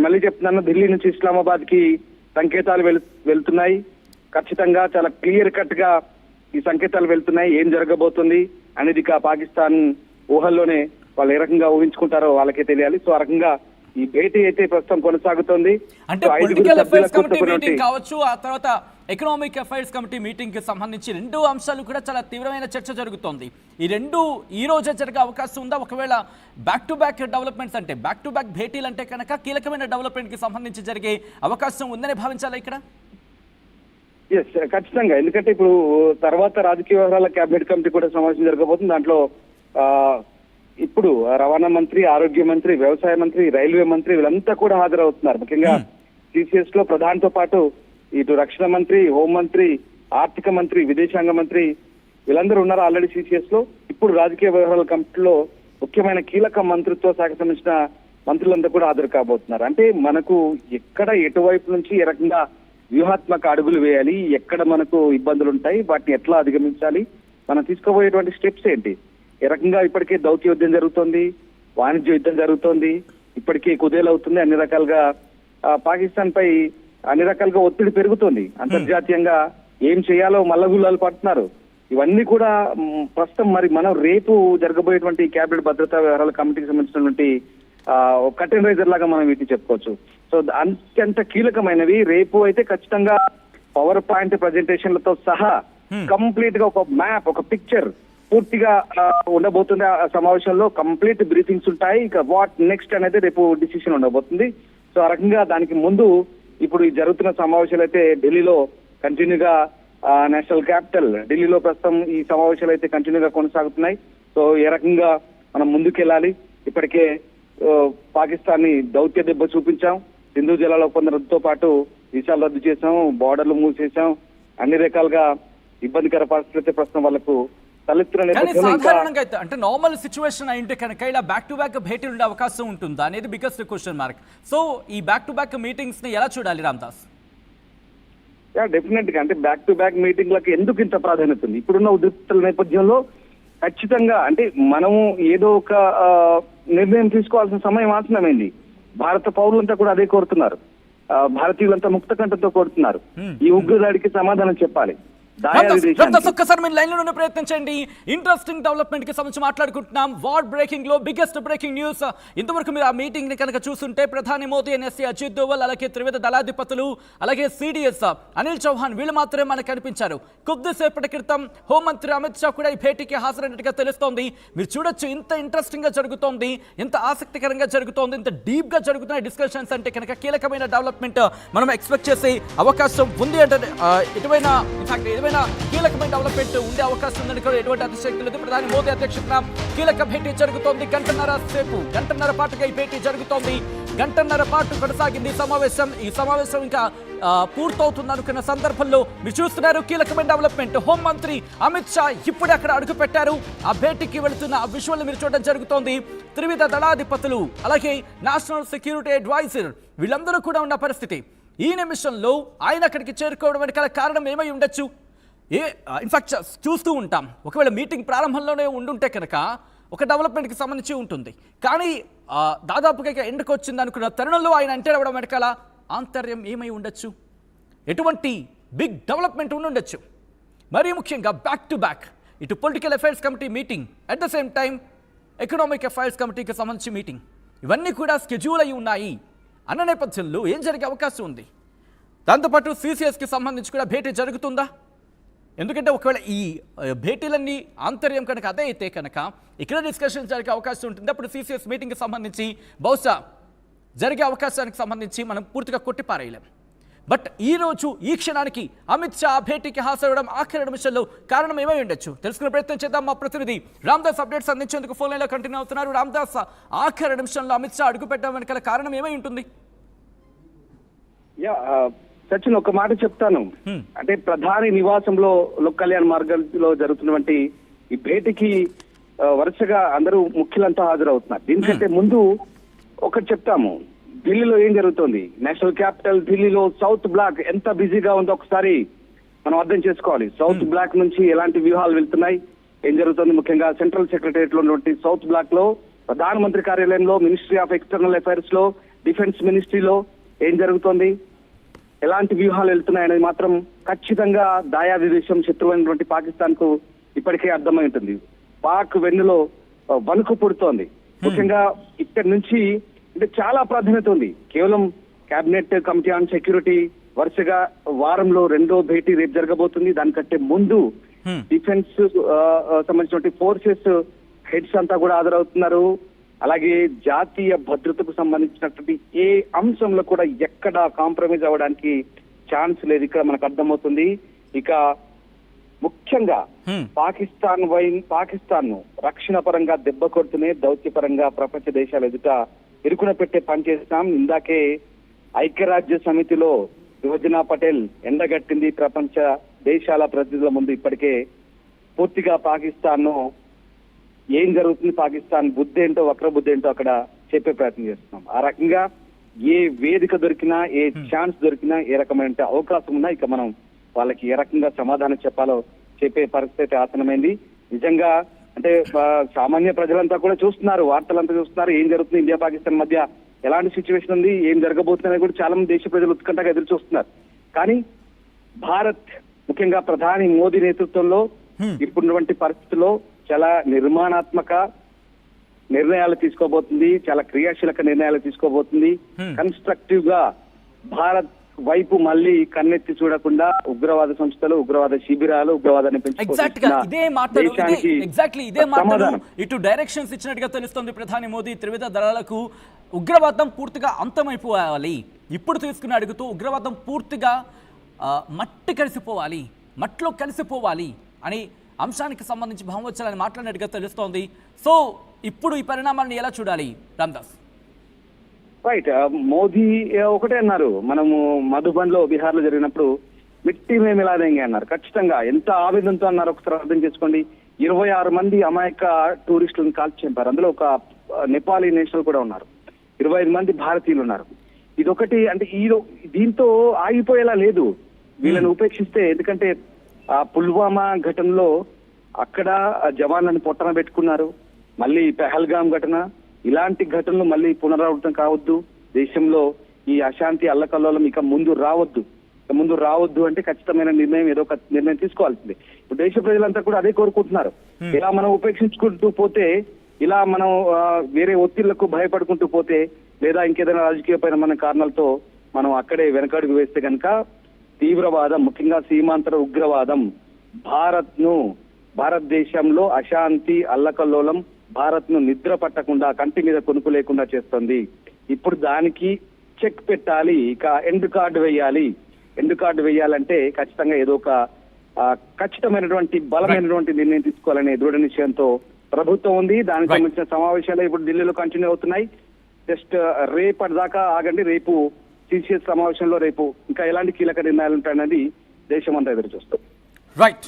మళ్ళీ చెప్తున్నాను, ఢిల్లీ నుంచి ఇస్లామాబాద్ కి సంకేతాలు వెళ్తున్నాయి. ఖచ్చితంగా చాలా క్లియర్ కట్ గా ఈ సంకేతాలు వెళ్తున్నాయి. ఏం జరగబోతుంది అనేది పాకిస్తాన్ ఊహల్లోనే వాళ్ళు ఏ రకంగా ఊహించుకుంటారో వాళ్ళకే తెలియాలి. సో ఆ రకంగా ఈ భేటీ అయితే ప్రస్తుతం కొనసాగుతోంది. అంటే పొలిటికల్ అఫైర్స్ కమిటీ మీటింగ్ కావచ్చు, ఆ తర్వాత ఎకనామిక్ అఫైర్స్ కమిటీ మీటింగ్ కి సంబంధించి రెండు అంశాలు కూడా చాలా తీవ్రమైన చర్చ జరుగుతోంది. ఈ రెండు ఈ రోజే జరిగే అవకాశం ఉందా? ఒకవేళ బ్యాక్ టు బ్యాక్ డెవలప్మెంట్స్ అంటే బ్యాక్ టు బ్యాక్ భేటీలు అంటే కనుక కీలకమైన డెవలప్మెంట్ కి సంబంధించి జరిగే అవకాశం ఉందని భావించాలా ఇక్కడ? ఎస్, ఖచ్చితంగా. ఎందుకంటే ఇప్పుడు తర్వాత రాజకీయ వ్యవహారాల కేబినెట్ కమిటీ కూడా సమావేశం జరగబోతుంది. దాంట్లో ఇప్పుడు రవాణా మంత్రి, ఆరోగ్య మంత్రి, వ్యవసాయ మంత్రి, రైల్వే మంత్రి వీళ్ళంతా కూడా హాజరవుతున్నారు. ముఖ్యంగా సిసిఎస్ లో ప్రధానితో పాటు ఇటు రక్షణ మంత్రి, హోంమంత్రి, ఆర్థిక మంత్రి, విదేశాంగ మంత్రి వీళ్ళందరూ ఉన్నారు ఆల్రెడీ సిసిఎస్ లో. ఇప్పుడు రాజకీయ వ్యవహారాల కమిటీలో ముఖ్యమైన కీలక మంత్రిత్వ శాఖకు సంబంధించిన మంత్రులంతా కూడా హాజరు కాబోతున్నారు. అంటే మనకు ఎక్కడ ఎటువైపు నుంచి ఏ రకంగా వ్యూహాత్మక అడుగులు వేయాలి, ఎక్కడ మనకు ఇబ్బందులు ఉంటాయి, వాటిని ఎట్లా అధిగమించాలి, మనం తీసుకోబోయేటువంటి స్టెప్స్ ఏంటి, ఏ రకంగా ఇప్పటికే దౌత్య యుద్ధం జరుగుతోంది, వాణిజ్య యుద్ధం జరుగుతోంది, ఇప్పటికే కుదేలవుతుంది. అన్ని రకాలుగా పాకిస్తాన్ పై అన్ని రకాలుగా ఒత్తిడి పెరుగుతోంది. అంతర్జాతీయంగా ఏం చేయాలో మల్లగుల్లాలు పడుతున్నారు. ఇవన్నీ కూడా ప్రస్తుతం మరి మనం రేపు జరగబోయేటువంటి కేబినెట్ భద్రతా వ్యవహారాల కమిటీకి సంబంధించినటువంటి కర్టెన్ రైజర్ లాగా మనం వీటిని చెప్పుకోవచ్చు. సో అత్యంత కీలకమైనవి. రేపు అయితే ఖచ్చితంగా పవర్ పాయింట్ ప్రజెంటేషన్లతో సహా కంప్లీట్ గా ఒక మ్యాప్, ఒక పిక్చర్ పూర్తిగా ఉండబోతుంది. ఆ సమావేశంలో కంప్లీట్ బ్రీఫింగ్స్ ఉంటాయి. ఇక వాట్ నెక్స్ట్ అనేది రేపు డిసిషన్ ఉండబోతుంది. సో ఆ రకంగా దానికి ముందు ఇప్పుడు ఈ జరుగుతున్న సమావేశాలు అయితే ఢిల్లీలో కంటిన్యూగా నేషనల్ క్యాపిటల్ ఢిల్లీలో ప్రస్తుతం ఈ సమావేశాలు అయితే కంటిన్యూగా కొనసాగుతున్నాయి. సో ఏ రకంగా మనం ముందుకెళ్ళాలి, ఇప్పటికే పాకిస్తాన్ ని దౌత్య దెబ్బ చూపించాం, సింధు జలాల ఒప్పందంతో పాటు వీసాలు రద్దు చేశాం, బార్డర్లు మూసేశాం, అన్ని రకాలుగా ఇబ్బందికర పరిస్థితులు అయితే ప్రస్తుతం వాళ్ళకు సాధారణంగా అయితే అంటే నార్మల్ సిచ్యువేషన్ అయితే కనుక ఇలా బ్యాక్ టు బ్యాక్ భేటీ ఉండే అవకాశం ఉంటుందా అనేది బిగ్గెస్ట్ క్వశ్చన్ మార్క్. సో ఈ బ్యాక్ టు బ్యాక్ మీటింగ్స్ ని ఎలా చూడాలి రామ్దాస్? డెఫినెట్ గా అంటే బ్యాక్ టు బ్యాక్ మీటింగ్లకు ఎందుకు ఇంత ప్రాధాన్యత ఉంది? ఇప్పుడున్న ఉద్రిక్తల నేపథ్యంలో ఖచ్చితంగా అంటే మనము ఏదో ఒక నిర్ణయం తీసుకోవాల్సిన సమయం ఆసన్నమైంది. భారత పౌరులంతా కూడా అదే కోరుతున్నారు. భారతీయులంతా ముక్త కంఠంతో కోరుతున్నారు. ఈ ఉగ్రదాడికి సమాధానం చెప్పాలి. ఒక్కసారి మీరు లైన్ లోనే ప్రయత్నించండి. ఇంట్రెస్టింగ్ డెవలప్మెంట్ కి సంబంధించి మాట్లాడుకుంటున్నాం. వార్ బ్రేకింగ్ లో బిగ్గెస్ట్ బ్రేకింగ్ న్యూస్. ఇంతవరకు మీరు ఆ మీటింగ్ ని కనుక చూస్తుంటే ప్రధాని మోదీ, ఎన్ఎస్సీ అజిత్ దోవల్, అలాగే త్రివిధ దళాధిపతులు, అలాగే సిడిఎస్ అనిల్ చౌహాన్ వీళ్ళు మాత్రమే మనకు కనిపించారు. కొద్దిసేపటి క్రితం హోంమంత్రి అమిత్ షా కూడా ఈ భేటీకి హాజరైనట్టుగా తెలుస్తోంది. మీరు చూడొచ్చు ఎంత ఇంట్రెస్టింగ్ గా జరుగుతోంది, ఎంత ఆసక్తికరంగా జరుగుతోంది, ఎంత డీప్ గా జరుగుతున్న డిస్కషన్స్. అంటే కనుక కీలకమైన డెవలప్మెంట్ మనం ఎక్స్పెక్ట్ చేసే అవకాశం ఉంది. అంటే ఏదైనా కీలకమైన డెవలప్మెంట్ ఉండే అవకాశం ఉందని కూడా ఎటువంటి అతిశక్తి లేదు. ప్రధాని మోదీ అధ్యక్షతన కీలక భేటీ జరుగుతోంది. గంటన్నర పాటుగా ఈ భేటీ జరుగుతోంది. గంటన్నర పాటు కొనసాగింది సమావేశం. ఈ సమావేశం ఇంకా పూర్తవుతుంది అనుకున్న సందర్భంలో మీరు చూస్తున్నారు కీలకమైన డెవలప్మెంట్. హోంమంత్రి అమిత్ షా ఇప్పుడే అక్కడ అడుగు పెట్టారు. ఆ భేటీకి వెళుతున్న ఆ విజువల్ మీరు చూడడం జరుగుతోంది. త్రివిధ దళాధిపతులు, అలాగే నేషనల్ సెక్యూరిటీ అడ్వైజర్ వీళ్ళందరూ కూడా ఉన్న పరిస్థితి. ఈ నిమిషంలో ఆయన అక్కడికి చేరుకోవడం వెనకాల కారణం ఏమై ఉండొచ్చు? ఇన్ఫాక్ట్ చూస్తూ ఉంటాం, ఒకవేళ మీటింగ్ ప్రారంభంలోనే ఉండుంటే కనుక ఒక డెవలప్మెంట్కి సంబంధించి ఉంటుంది. కానీ దాదాపుగా ఎండకు వచ్చింది అనుకున్న తరుణంలో ఆయన ఎంటర్ అవ్వడం వెనకాల ఆంతర్యం ఏమై ఉండొచ్చు? ఎటువంటి బిగ్ డెవలప్మెంట్ ఉండొచ్చు? మరీ ముఖ్యంగా బ్యాక్ టు బ్యాక్ ఇటు political affairs committee meeting, at the same time economic affairs కమిటీకి సంబంధించి మీటింగ్, ఇవన్నీ కూడా స్కెడ్యూల్ అయి ఉన్నాయి అన్న నేపథ్యంలో ఏం జరిగే అవకాశం ఉంది? దాంతోపాటు సిసిఎస్కి సంబంధించి కూడా భేటీ జరుగుతుందా? ఎందుకంటే ఒకవేళ ఈ భేటీలన్నీ ఆంతర్యం కనుక అదే అయితే కనుక ఇక్కడ డిస్కషన్ జరిగే అవకాశం ఉంటుంది. అప్పుడు సిసిఎస్ మీటింగ్కి సంబంధించి బహుశా జరిగే అవకాశానికి సంబంధించి మనం పూర్తిగా కొట్టిపారేయలేం. బట్ ఈ రోజు ఈ క్షణానికి అమిత్ షా భేటీకి హాజరవడం ఆఖరి నిమిషంలో కారణం ఏమై ఉండొచ్చు తెలుసుకునే ప్రయత్నం చేద్దాం. మా ప్రతినిధి రామ్దాస్ అప్డేట్స్ అందించేందుకు ఫోన్ లైన్లో కంటిన్యూ అవుతున్నారు. రామ్దాస్, ఆఖరి నిమిషంలో అమిత్ షా అడుగు పెట్టడం వెనకాల కారణం ఏమై ఉంటుంది? సచిన్, ఒక మాట చెప్తాను. అంటే ప్రధాని నివాసంలో లోక్ కళ్యాణ్ మార్గంలో జరుగుతున్నటువంటి ఈ భేటీకి వరుసగా అందరూ ముఖ్యులంతా హాజరవుతున్నారు. దీనికంటే ముందు ఒకటి చెప్తాము, ఢిల్లీలో ఏం జరుగుతుంది. నేషనల్ క్యాపిటల్ ఢిల్లీలో సౌత్ బ్లాక్ ఎంత బిజీగా ఉందో ఒకసారి మనం అర్థం చేసుకోవాలి. సౌత్ బ్లాక్ నుంచి ఎలాంటి వ్యూహాలు వెళ్తున్నాయి, ఏం జరుగుతుంది? ముఖ్యంగా సెంట్రల్ సెక్రటరియట్ లో ఉన్నటువంటి సౌత్ బ్లాక్ లో, ప్రధానమంత్రి కార్యాలయంలో, మినిస్ట్రీ ఆఫ్ ఎక్స్టర్నల్ అఫైర్స్ లో, డిఫెన్స్ మినిస్ట్రీలో ఏం జరుగుతోంది, ఎలాంటి వ్యూహాలు వెళ్తున్నాయనేది మాత్రం ఖచ్చితంగా దాయాది దేశం శత్రువైనటువంటి పాకిస్తాన్ కు ఇప్పటికే అర్థమై ఉంటుంది. పాక్ వెన్నులో వణుకు పుడుతోంది. ముఖ్యంగా ఇక్కడి నుంచి అంటే చాలా ప్రాధాన్యత ఉంది. కేవలం కేబినెట్ కమిటీ ఆన్ సెక్యూరిటీ వరుసగా వారంలో 2వ భేటీ రేపు జరగబోతుంది. దానికంటే ముందు డిఫెన్స్ సంబంధించినటువంటి ఫోర్సెస్ హెడ్స్ అంతా కూడా హాజరవుతున్నారు. అలాగే జాతీయ భద్రతకు సంబంధించినటువంటి ఏ అంశంలో కూడా ఎక్కడ కాంప్రమైజ్ అవ్వడానికి ఛాన్స్ లేదు. ఇక్కడ మనకు అర్థమవుతుంది. ఇక ముఖ్యంగా పాకిస్తాన్ ను రక్షణ పరంగా దెబ్బ కొడుతూనే దౌత్యపరంగా ప్రపంచ దేశాల ఎదుట ఇరుకున పెట్టే పని చేస్తాం. ఇందాకే ఐక్యరాజ్య సమితిలో యువజన పటేల్ ఎండగట్టింది. ప్రపంచ దేశాల ప్రతినిధుల ముందు ఇప్పటికే పూర్తిగా పాకిస్తాన్ ను ఏం జరుగుతుంది, పాకిస్తాన్ బుద్ధి ఏంటో వక్ర బుద్ధి ఏంటో అక్కడ చెప్పే ప్రయత్నం చేస్తున్నాం. ఆ రకంగా ఏ వేదిక దొరికినా, ఏ ఛాన్స్ దొరికినా, ఏ రకమైన అవకాశం ఉన్నా ఇక మనం వాళ్ళకి ఏ రకంగా సమాధానం చెప్పాలో చెప్పే పరిస్థితి ఆసనమైంది. నిజంగా అంటే సామాన్య ప్రజలంతా కూడా చూస్తున్నారు, వార్తలంతా చూస్తున్నారు ఏం జరుగుతుంది, ఇండియా పాకిస్తాన్ మధ్య ఎలాంటి సిచ్యువేషన్ ఉంది, ఏం జరగబోతుందని కూడా చాలా మంది దేశ ప్రజలు ఉత్కంఠగా ఎదురు చూస్తున్నారు. కానీ భారత్ ముఖ్యంగా ప్రధాని మోదీ నేతృత్వంలో ఇప్పుడున్నటువంటి పరిస్థితుల్లో చాలా నిర్మాణాత్మక నిర్ణయాలు తీసుకోబోతుంది, చాలా క్రియాశీలక నిర్ణయాలు తీసుకోబోతుంది. కన్స్ట్రక్టివ్ గా భారత్ వైపు మళ్ళీ కన్నెత్తి చూడకుండా ఉగ్రవాద సంస్థలు, ఉగ్రవాద శిబిరాలు, ఉగ్రవాదాన్ని ఇటు డైరెక్షన్స్ ఇచ్చినట్టుగా తెలుస్తోంది ప్రధాని మోదీ. త్రివిధ దళాలకు ఉగ్రవాదం పూర్తిగా అంతమైపోవాలి, ఇప్పుడు తీసుకుని అడుగుతూ ఉగ్రవాదం పూర్తిగా మట్టి కలిసిపోవాలి, మట్లో కలిసిపోవాలి అని అంశానికి సంబంధించి భావోచ్చరాన్ని మాట్లాడినట్టుగా తెలుస్తోంది. సో ఇప్పుడు ఈ పరిణామాలను ఎలా చూడాలి రామ్దాస్? రైట్, మోదీ ఒకటే అన్నారు, మనము మధుబన్లో బీహార్ లో జరిగినప్పుడు మిట్టి మేము మిలాదేంగే అన్నారు. ఖచ్చితంగా ఎంత ఆవేదనతో అన్నారు ఒకసారి అర్థం చేసుకోండి. 26 మంది అమాయక టూరిస్టులను కాల్చి చంపారు. అందులో ఒక నేపాలీ నేషనల్ కూడా ఉన్నారు. 25 మంది భారతీయులు ఉన్నారు. ఇదొకటి అంటే దీంతో ఆగిపోయేలా లేదు వీళ్ళని ఉపేక్షిస్తే. ఎందుకంటే ఆ పుల్వామా ఘటనలో అక్కడ జవాన్లను పొట్టన పెట్టుకున్నారు. మళ్ళీ పెహల్గాం ఘటన, ఇలాంటి ఘటనలు మళ్ళీ పునరావృతం కావద్దు. దేశంలో ఈ అశాంతి అల్లకల్లోలం ఇక ముందు రావద్దు అంటే ఖచ్చితమైన నిర్ణయం, ఏదో ఒక నిర్ణయం తీసుకోవాల్సిందే. ఇప్పుడు దేశ ప్రజలంతా కూడా అదే కోరుకుంటున్నారు. ఇలా మనం ఉపేక్షించుకుంటూ పోతే, ఇలా మనం వేరే ఒత్తిళ్లకు భయపడుకుంటూ పోతే, లేదా ఇంకేదైనా రాజకీయపరమైన కారణాలతో మనం అక్కడే వెనకడుగు వేస్తే కనుక తీవ్రవాదం, ముఖ్యంగా సీమాంతర ఉగ్రవాదం భారతదేశంలో అశాంతి అల్లకల్లోలం భారత్ ను నిద్ర పట్టకుండా, కంటి మీద కొనుక్కు లేకుండా చేస్తుంది. ఇప్పుడు దానికి చెక్ పెట్టాలి, ఇక ఎండ్ కార్డు వేయాలంటే ఖచ్చితంగా ఏదో ఒక ఖచ్చితమైనటువంటి బలమైనటువంటి నిర్ణయం తీసుకోవాలనే దృఢ నిశ్చయంతో ప్రభుత్వం ఉంది. దానికి సంబంధించిన సమావేశాలు ఇప్పుడు ఢిల్లీలో కంటిన్యూ అవుతున్నాయి. జస్ట్ రేపటిదాకా ఆగండి. రేపు సిసిఎస్ సమావేశంలో రేపు ఇంకా ఎలాంటి కీలక నిర్ణయాలు ఉంటాయన్నది దేశం అంతా ఎదురు చూస్తుంది. రైట్,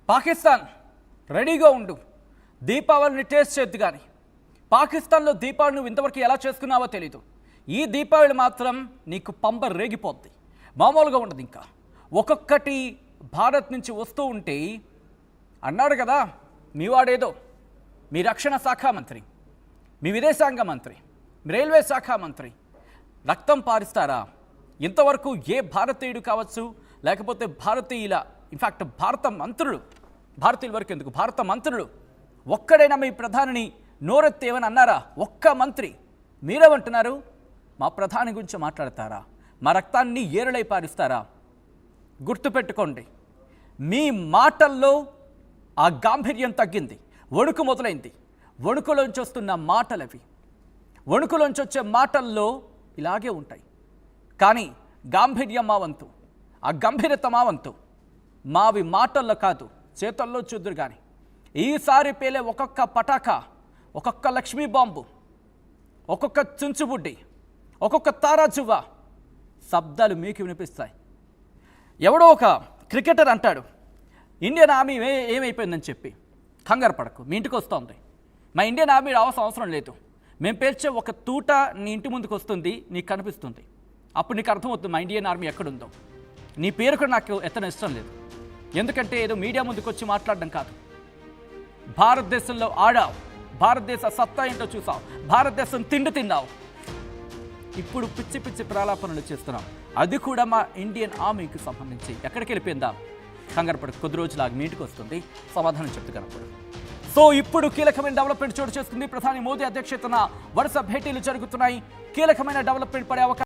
పాకిస్తాన్ రెడీగా ఉండు, దీపావళిని టేస్ట్ చేద్దు. కానీ పాకిస్తాన్లో దీపావళి నువ్వు ఇంతవరకు ఎలా చేసుకున్నావో తెలీదు. ఈ దీపావళి మాత్రం నీకు పంప రేగిపోద్ది, మామూలుగా ఉండదు. ఇంకా ఒక్కొక్కటి భారత్ నుంచి వస్తూ ఉంటే అన్నాడు కదా మీ వాడేదో, మీ రక్షణ శాఖ మంత్రి, మీ విదేశాంగ మంత్రి, మీ రైల్వే శాఖ మంత్రి రక్తం పారిస్తారా? ఇంతవరకు ఏ భారతీయుడు కావచ్చు, లేకపోతే భారతీయుల ఇన్ఫ్యాక్ట్ భారతీయుల వరకు ఎందుకు, భారత మంత్రులు ఒక్కడైనా మీ ప్రధానిని నోరెత్తి ఏమని అన్నారా? ఒక్క మంత్రి. మీరేమంటున్నారు? మా ప్రధాని గురించి మాట్లాడతారా? మా రక్తాన్ని ఏరులై పారిస్తారా? గుర్తుపెట్టుకోండి, మీ మాటల్లో ఆ గాంభీర్యం తగ్గింది, వణుకు మొదలైంది. వణుకులోంచి వస్తున్న మాటలవి, వణుకులోంచి వచ్చే మాటల్లో ఇలాగే ఉంటాయి. కానీ గాంభీర్యం మా వంతు, ఆ గంభీరత మా వంతు. మావి మాటల్లో కాదు, చేతల్లో చూద్దురు. కానీ ఈసారి పేలే ఒక్కొక్క పటాకా, ఒక్కొక్క లక్ష్మీ బాంబు, ఒక్కొక్క చుంచుబుడ్డి, ఒక్కొక్క తారాజువ్వ శబ్దాలు మీకు వినిపిస్తాయి. ఎవడో ఒక క్రికెటర్ అంటాడు, ఇండియన్ ఆర్మీ ఏమైపోయిందని చెప్పి, కంగారు పడకు, మీ ఇంటికి వస్తుంది. మా ఇండియన్ ఆర్మీ రావాల్సిన అవసరం లేదు. మేము పేర్చే ఒక తూట నీ ఇంటి ముందుకు వస్తుంది, నీకు కనిపిస్తుంది. అప్పుడు నీకు అర్థమవుతుంది మా ఇండియన్ ఆర్మీ ఎక్కడుందో. నీ పేరు కూడా నాకు ఎత్తన ఇష్టం లేదు. ఎందుకంటే ఏదో మీడియా ముందుకు వచ్చి మాట్లాడడం కాదు. భారతదేశంలో ఆడావు, భారతదేశ సత్తా ఏంటో చూసావు, భారతదేశం తిండి తిన్నావు. ఇప్పుడు పిచ్చి పిచ్చి ప్రలాపనలు చేస్తున్నాం, అది కూడా మా ఇండియన్ ఆర్మీకి సంబంధించి. ఎక్కడికి వెళ్ళిపోయిందాం? కంగారు పడి కొద్ది రోజులు మీ ఇంటికి వస్తుంది, సమాధానం చెప్తూ కనపడు. సో ఇప్పుడు కీలకమైన డెవలప్మెంట్ చోటు చేసుకుంది. ప్రధాని మోదీ అధ్యక్షతన వరుస భేటీలు జరుగుతున్నాయి. కీలకమైన డెవలప్మెంట్ పడే అవకాశం